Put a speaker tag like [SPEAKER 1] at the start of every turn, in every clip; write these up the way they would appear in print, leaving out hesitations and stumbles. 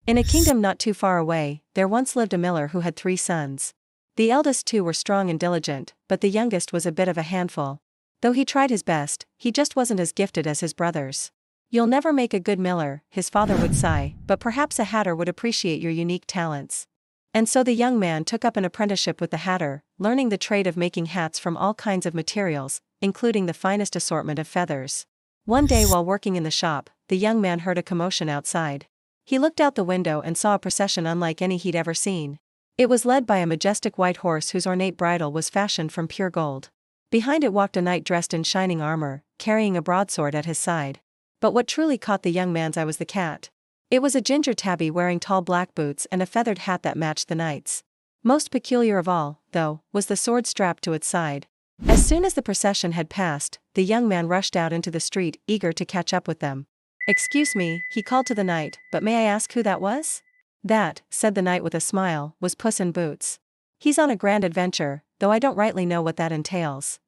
[SPEAKER 1] In a kingdom not too far away, there once lived a miller who had 3 sons. The eldest 2 were strong and diligent, but the youngest was a bit of a handful. Though he tried his best, he just wasn't as gifted as his brothers. "You'll never make a good miller," his father would sigh, "but perhaps a hatter would appreciate your unique talents." And so the young man took up an apprenticeship with the hatter, learning the trade of making hats from all kinds of materials, including the finest assortment of feathers. One day while working in the shop, the young man heard a commotion outside. He looked out the window and saw a procession unlike any he'd ever seen. It was led by a majestic white horse whose ornate bridle was fashioned from pure gold. Behind it walked a knight dressed in shining armor, carrying a broadsword at his side. But what truly caught the young man's eye was the cat. It was a ginger tabby wearing tall black boots and a feathered hat that matched the knight's. Most peculiar of all, though, was the sword strapped to its side. As soon as the procession had passed, the young man rushed out into the street, eager to catch up with them. "Excuse me," he called to the knight, "but may I ask who that was?" "That," said the knight with a smile, "was Puss in Boots. He's on a grand adventure, though I don't rightly know what that entails."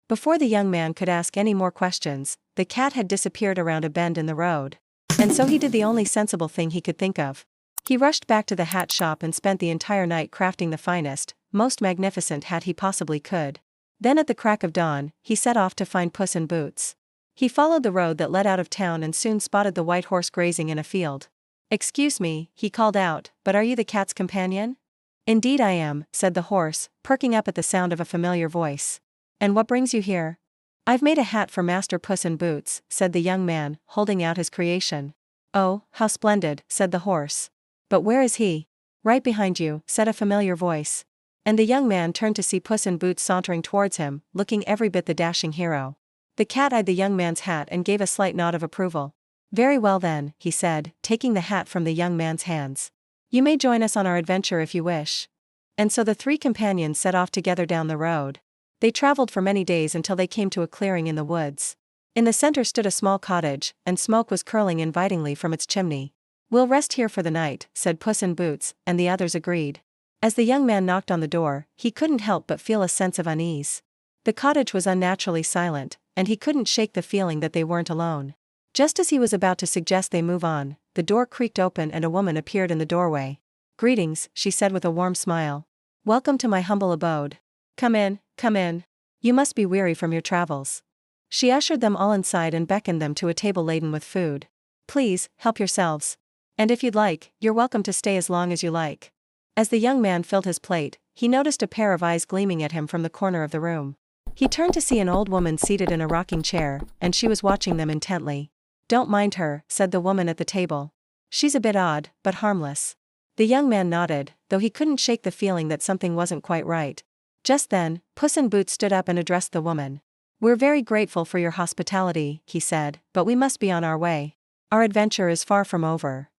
[SPEAKER 1] Before the young man could ask any more questions, the cat had disappeared around a bend in the road. And so he did the only sensible thing he could think of. He rushed back to the hat shop and spent the entire night crafting the finest, most magnificent hat he possibly could. Then at the crack of dawn, he set off to find Puss in Boots. He followed the road that led out of town and soon spotted the white horse grazing in a field. "Excuse me," he called out, "but are you the cat's companion?" "Indeed I am," said the horse, perking up at the sound of a familiar voice. "And what brings you here?" "I've made a hat for Master Puss in Boots," said the young man, holding out his creation. "Oh, how splendid," said the horse. "But where is he?" "Right behind you," said a familiar voice. And the young man turned to see Puss in Boots sauntering towards him, looking every bit the dashing hero. The cat eyed the young man's hat and gave a slight nod of approval. "Very well then," he said, taking the hat from the young man's hands. "You may join us on our adventure if you wish." And so the 3 companions set off together down the road. They traveled for many days until they came to a clearing in the woods. In the center stood a small cottage, and smoke was curling invitingly from its chimney. "We'll rest here for the night," said Puss in Boots, and the others agreed. As the young man knocked on the door, he couldn't help but feel a sense of unease. The cottage was unnaturally silent, and he couldn't shake the feeling that they weren't alone. Just as he was about to suggest they move on, the door creaked open and a woman appeared in the doorway. "Greetings," she said with a warm smile. "Welcome to my humble abode. Come in, come in. You must be weary from your travels." She ushered them all inside and beckoned them to a table laden with food. "Please, help yourselves. And if you'd like, you're welcome to stay as long as you like." As the young man filled his plate, he noticed a pair of eyes gleaming at him from the corner of the room. He turned to see an old woman seated in a rocking chair, and she was watching them intently. "Don't mind her," said the woman at the table. "She's a bit odd, but harmless." The young man nodded, though he couldn't shake the feeling that something wasn't quite right. Just then, Puss in Boots stood up and addressed the woman. "We're very grateful for your hospitality," he said, "but we must be on our way. Our adventure is far from over."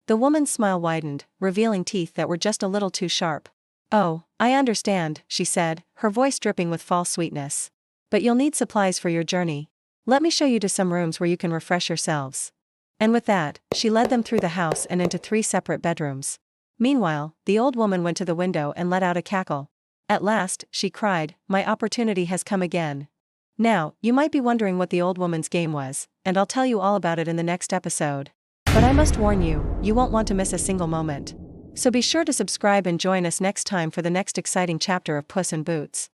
[SPEAKER 1] The woman's smile widened, revealing teeth that were just a little too sharp. "Oh, I understand," she said, her voice dripping with false sweetness. "But you'll need supplies for your journey. Let me show you to some rooms where you can refresh yourselves." And with that, she led them through the house and into 3 separate bedrooms. Meanwhile, the old woman went to the window and let out a cackle. "At last," she cried, "my opportunity has come again." Now, you might be wondering what the old woman's game was, and I'll tell you all about it in the next episode. But I must warn you, you won't want to miss a single moment. So be sure to subscribe and join us next time for the next exciting chapter of Puss in Boots.